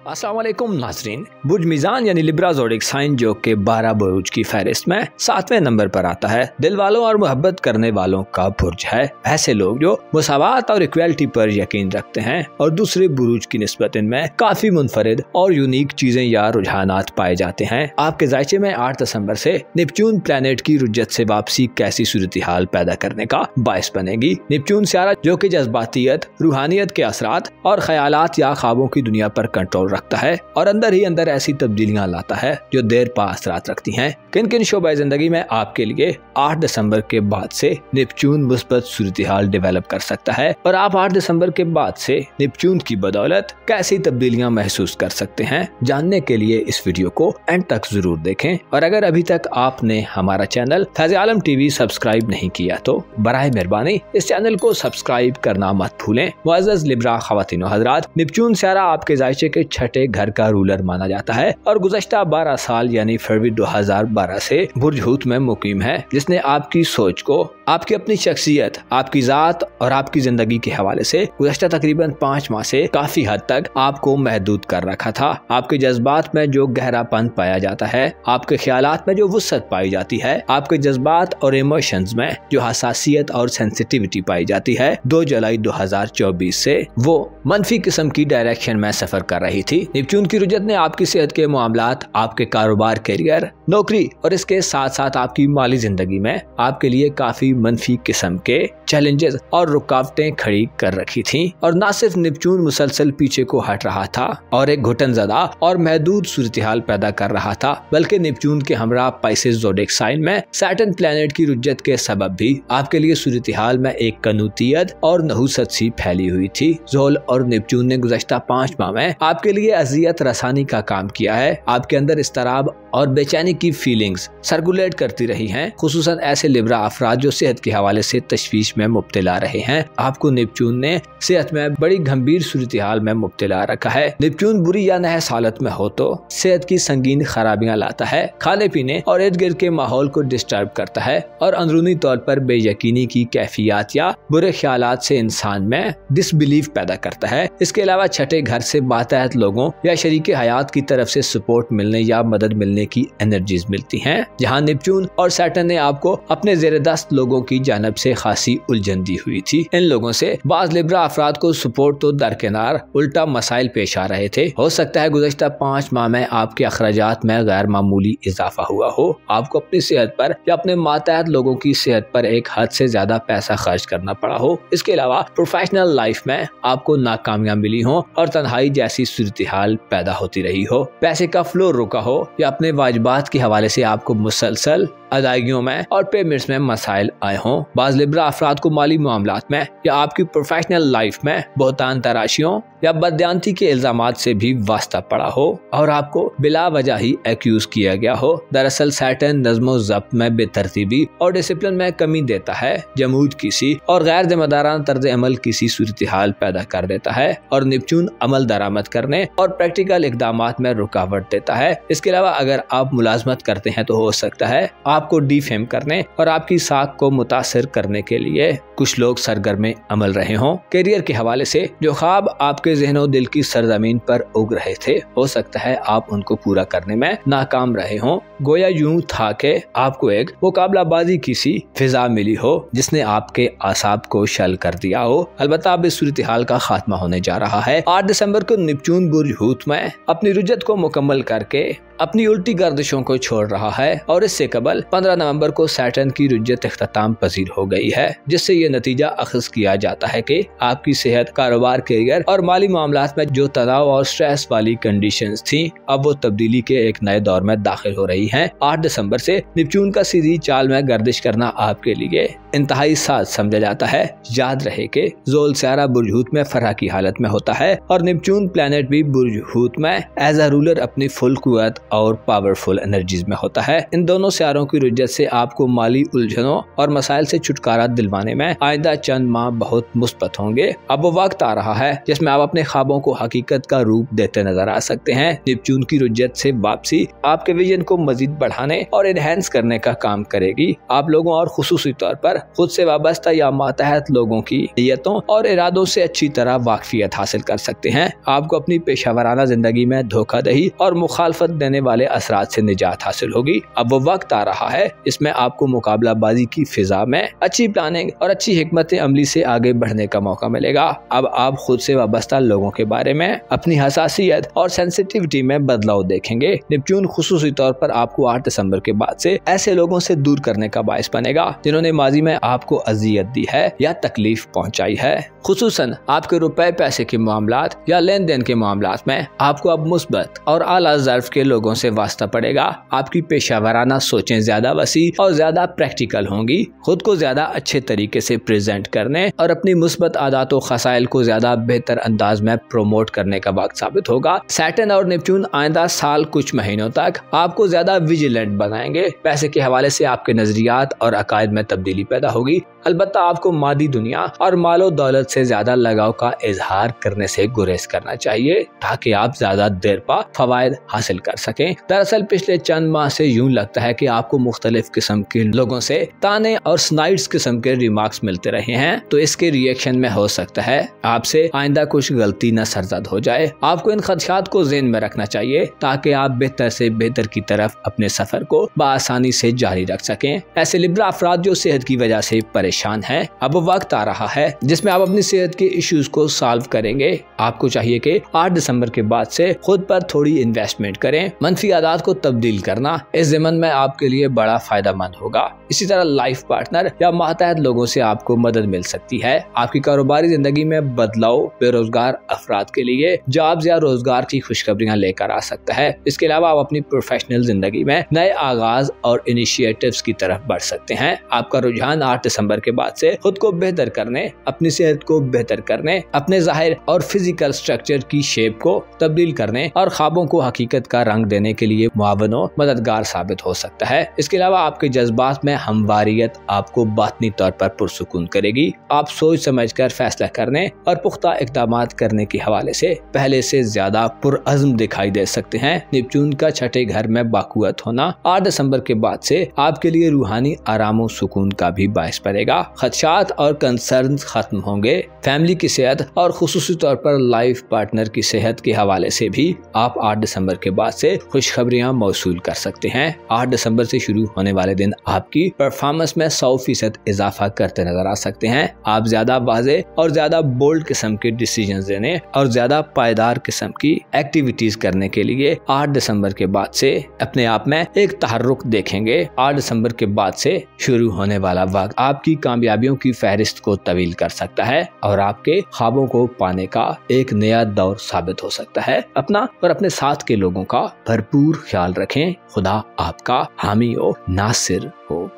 अस्सलाम वालेकुम नाज़रीन। बुर्ज मीज़ान यानी लिब्रा ज़ोडिक साइन जो कि 12 बुर्ज की फहरिस्त में 7वें नंबर पर आता है। दिल वालों और मोहब्बत करने वालों का बुर्ज है। ऐसे लोग जो मुसावात और इक्वालिटी पर यकीन रखते हैं और दूसरे बुर्ज की निस्बत इनमें काफी मुनफरिद और यूनिक चीजें या रुझानात पाए जाते हैं। आपके जायचे में 8 दिसंबर से नेपच्यून प्लेनेट की रुज्जत से वापसी कैसी सूरत हाल पैदा करने का बायस बनेगी। नेपच्यून सियारा जो कि जज्बातियत, रूहानियत के असरात और ख्यालात या ख्वाबों की दुनिया पर कंट्रोल रखता है और अंदर ही अंदर ऐसी तब्दीलियां लाता है जो देर पा असरात रखती हैं। किन किन शोबा जिंदगी में आपके लिए 8 दिसंबर के बाद से नेपच्यून मुस्बत सूरत हाल डेवलप कर सकता है और आप 8 दिसंबर के बाद से नेपच्यून की बदौलत कैसी तब्दीलियां महसूस कर सकते हैं। जानने के लिए इस वीडियो को एंड तक जरूर देखें और अगर अभी तक आपने हमारा चैनल फैज़ आलम टीवी सब्सक्राइब नहीं किया तो बराए मेहरबानी इस चैनल को सब्सक्राइब करना मत भूलें। मुअज़्ज़ज़ लिब्रा ख़वातीन व हज़रात, नेपच्यून सियारा आपके जायचे के छठे घर का रूलर माना जाता है और गुज़श्ता 12 साल यानी फरवरी 2012 से बुर्ज हूत में मुकीम है, जिसने आपकी सोच को, आपकी अपनी शख्सियत, आपकी जात और आपकी जिंदगी के हवाले से गुज़श्ता तकरीबन 5 माह से काफी हद तक आपको महदूद कर रखा था। आपके जज्बात में जो गहरापन पाया जाता है, आपके ख्यालात में जो वुसअत पाई जाती है, आपके जज्बात और इमोशंस में जो हसासियत और सेंसिटिविटी पाई जाती है, 2 जुलाई 2024 से वो मनफी किस्म की डायरेक्शन में सफर कर रही थी। नेपच्यून की रुजत ने आपकी सेहत के मामलात, आपके कारोबार, करियर, नौकरी और इसके साथ साथ आपकी माली जिंदगी में आपके लिए काफी मनफी किस्म के चैलेंजेस और रुकावटें खड़ी कर रखी थीं। और न सिर्फ नेपच्यून मुसलसल पीछे को हट रहा था और एक घुटनज़दा और महदूद सूरत हाल पैदा कर रहा था, बल्कि नेपच्यून के हमरा पाइसेस ज़ोडिक साइन में सैटर्न प्लेनेट की रुज्जत के सबब भी आपके लिए सूरत हाल में एक कनूतियत और नहुसत सी फैली हुई थी। ज़ोल और नेपच्यून ने गुज़श्ता 5 माह में आपके लिए अजियत रसानी का काम किया है। आपके अंदर इस्तराब और बेचैनी की फीलिंग्स सर्कुलेट करती रही हैं, खुसूसन ऐसे लिब्रा अफराद जो सेहत के हवाले से तशवीश में मुब्तला रहे हैं। आपको नेपच्यून ने सेहत में बड़ी गंभीर सूरत हाल में मुब्तला रखा है। नेपच्यून बुरी या नहस हालत में हो तो सेहत की संगीन खराबियां लाता है, खाने पीने और इर्द गिर्द के माहौल को डिस्टर्ब करता है और अंदरूनी तौर पर बेयकीनी की कैफियत या बुरे ख्यालात से इंसान में डिसबिलीफ पैदा करता है। इसके अलावा छठे घर से बातहत लोगों या शरीके हयात की तरफ से सपोर्ट मिलने या मदद मिलने की एनर्जीज मिलती हैं, जहां नेपच्यून और सैटर्न ने आपको अपने ज़ेर-ए-दस्त लोगों की जानब से खासी उलझन दी हुई थी। इन लोगों से बाज लिब्रा अफराद को सपोर्ट तो दरकिनार उल्टा मसाइल पेश आ रहे थे। हो सकता है गुज़श्ता 5 माह में आपके अखराजात में गैर मामूली इजाफा हुआ हो, आपको अपनी सेहत पर या अपने मातहत लोगों की सेहत पर एक हद से ज्यादा पैसा खर्च करना पड़ा हो। इसके अलावा प्रोफेशनल लाइफ में आपको नाकामियां मिली हो और तन्हाई जैसी सूरत हाल पैदा होती रही हो, पैसे का फ्लो रुका हो या अपने वाजिबात के हवाले से आपको मुसलसल अदायगियों में और पेमेंट्स में मसाइल आए हों। बाज लिब्रा अफराद को माली मामलात में या आपकी प्रोफेशनल लाइफ में बहुतान तराशियों या बदयांती के इल्जामात से भी वास्ता पड़ा हो और आपको बिला वजह ही एक्यूज किया गया हो। दरअसल सैटर्न नज़्मो ज़ब्त में बेतरतीबी और डिसिप्लिन में कमी देता है, जमूद किसी और गैर जिम्मेदाराना तर्ज अमल किसी सूरत हाल पैदा कर देता है और नेपच्यून अमल दरामद करने और प्रैक्टिकल इकदामात में रुकावट देता है। इसके अलावा अगर आप मुलाजमत करते हैं तो हो सकता है आपको डिफेम करने और आपकी साख को मुतासिर करने के लिए कुछ लोग सरगर्म अमल रहे हों। करियर के हवाले से जो ख्वाब आपके ज़हनो दिल की सरजमीन पर उग रहे थे, हो सकता है आप उनको पूरा करने में नाकाम रहे हों। गोया यूं था कि आपको एक मुकाबलाबाजी की सी फिजा मिली हो जिसने आपके आसाब को शल कर दिया हो। अलबत्ता अब इस सूरत हाल का खात्मा होने जा रहा है। 8 दिसंबर को नेपच्यून बुर्ज हूत में अपनी रुज्जत को मुकम्मल करके अपनी उल्टी गर्दिशों को छोड़ रहा है और इससे कबल 15 नवंबर को सैटर्न की रुज्जत इख्तिताम पजीर हो गई है, जिससे ये नतीजा अखज़ किया जाता है कि आपकी सेहत, कारोबार, करियर और माली मामलात में जो तनाव और स्ट्रेस वाली कंडीशंस थी, अब वो तब्दीली के एक नए दौर में दाखिल हो रही हैं। 8 दिसंबर से नेपच्यून का सीधी चाल में गर्दिश करना आपके लिए इंतहाई साज समझा जाता है। याद रहे कि ज़ोल सियारा बुर्ज हूत में फरह की हालत में होता है और नेपच्यून प्लेनेट भी बुर्ज हूत में एज अ रूलर अपनी फुल कुव्वत और पावरफुल एनर्जीज में होता है। इन दोनों सियारों की रुज्जत से आपको माली उलझनों और मसाइल से छुटकारा दिलवाने में आइंदा चंद माह बहुत मुस्बत होंगे। अब वो वक्त आ रहा है जिसमें आप अपने ख्वाबों को हकीकत का रूप देते नजर आ सकते हैं। नेपच्यून की रुज्जत से वापसी आपके विजन को मजीद बढ़ाने और एनहेंस करने का काम करेगी। आप लोगों और खुसूसी तौर पर खुद से वाबस्ता या मातहत लोगों की नीयतों और इरादों से अच्छी तरह वाकफियत हासिल कर सकते हैं। आपको अपनी पेशावराना जिंदगी में धोखाधड़ी और मुखालफत देने वाले असरात से निजात हासिल होगी। अब वो वक्त आ रहा है इसमें आपको मुकाबलाबाजी की फिजा में अच्छी प्लानिंग और अच्छी हिकमत अमली से आगे बढ़ने का मौका मिलेगा। अब आप खुद से वाबस्ता लोगों के बारे में अपनी हसासियत और सेंसिटिविटी में बदलाव देखेंगे। नेपच्यून खुसूसी तौर पर आपको 8 दिसंबर के बाद से ऐसे लोगों से दूर करने का बायस बनेगा जिन्होंने माजी में आपको अजियत दी है या तकलीफ पहुंचाई है। खुसूसन आपके रुपए पैसे के मामलात या लेन देन के मामलात में आपको अब मुस्बत और आला ज़र्फ के लोगों से वास्ता पड़ेगा। आपकी पेशावराना सोचें ज्यादा वसी और ज्यादा प्रैक्टिकल होंगी। खुद को ज्यादा अच्छे तरीके से प्रेजेंट करने और अपनी मुस्बत आदत और खसाइल को ज्यादा बेहतर अंदाज में प्रोमोट करने का वक्त साबित होगा। सैटर्न और नेपच्यून आइंदा साल कुछ महीनों तक आपको ज्यादा विजिलेंट बनाएंगे। पैसे के हवाले से आपके नजरियात और अकायद में तब्दीली पैदा होगी। अलबत्ता आपको मादी दुनिया और मालो दौलत से ज्यादा लगाव का इजहार करने से गुरेज करना चाहिए ताकि आप ज्यादा देर पा फवायद हासिल कर सकें। दरअसल पिछले चंद माह से यूं लगता है कि आपको मुख्तलिफ किस्म के लोगों से ताने और स्नाइड्स किस्म के रिमार्क्स मिलते रहे हैं, तो इसके रिएक्शन में हो सकता है आपसे आइंदा कुछ गलती न सरजद हो जाए। आपको इन खदशात को ज़हन में रखना चाहिए ताकि आप बेहतर से बेहतर की तरफ अपने सफर को बआसानी से जारी रख सकें। ऐसे लिब्रा अफराद जो सेहत की वजह से परेशान हैं, अब वक्त आ रहा है जिसमें आप अपनी सेहत के इश्यूज को सॉल्व करेंगे। आपको चाहिए कि 8 दिसंबर के बाद से खुद पर थोड़ी इन्वेस्टमेंट करें। मनफी आदत को तब्दील करना इस ज़मन में आपके लिए बड़ा फायदेमंद होगा। इसी तरह लाइफ पार्टनर या मातहत लोगों से आपको मदद मिल सकती है। आपकी कारोबारी जिंदगी में बदलाव बेरोजगार अफराद के लिए जॉब्स या रोजगार की खुशखबरियां लेकर आ सकता है। इसके अलावा आप अपनी प्रोफेशनल जिंदगी में नए आगाज और इनिशिएटिव्स की तरफ बढ़ सकते हैं। आपका रुझान 8 दिसंबर के बाद से खुद को बेहतर करने, अपनी सेहत को बेहतर करने, अपने जाहिर और फिजिकल स्ट्रक्चर की शेप को तब्दील करने और ख्वाबों को हकीकत का रंग देने के लिए मुआवन और मददगार साबित हो सकता है। इसके अलावा आपके जज्बात में हमवारियत आपको बातनी तौर पर पुरसुकून करेगी। आप सोच समझकर फैसला करने और पुख्ता इक़दामात करने के हवाले से पहले से ज्यादा पुरअज़्म दिखाई दे सकते हैं। नेपच्यून का छठे घर में बाकुवत होना 8 दिसंबर के बाद से आपके लिए रूहानी आराम और सुकून का भी बायस बनेगा। खदशात और कंसर्न खत्म होंगे। फैमिली की सेहत और खुसूसी तौर पर लाइफ पार्टनर की सेहत के हवाले से भी आप 8 दिसंबर के बाद से खुशखबरियां मौसूल कर सकते हैं। 8 दिसंबर से शुरू होने वाले दिन आपकी परफॉर्मेंस में 100% इजाफा करते नजर आ सकते हैं। आप ज्यादा वाज़े और ज्यादा बोल्ड किस्म के डिसीजन लेने और ज्यादा पायदार किस्म की एक्टिविटीज करने के लिए 8 दिसंबर के बाद से अपने आप में एक तहर्रुक देखेंगे। 8 दिसंबर के बाद से शुरू होने वाला वक्त आपकी कामयाबियों की फहरिस्त को तवील कर सकता है और आपके ख्वाबों को पाने का एक नया दौर साबित हो सकता है। अपना और अपने साथ के लोगों का भरपूर ख्याल रखें। खुदा आपका हामी और नासिर हो।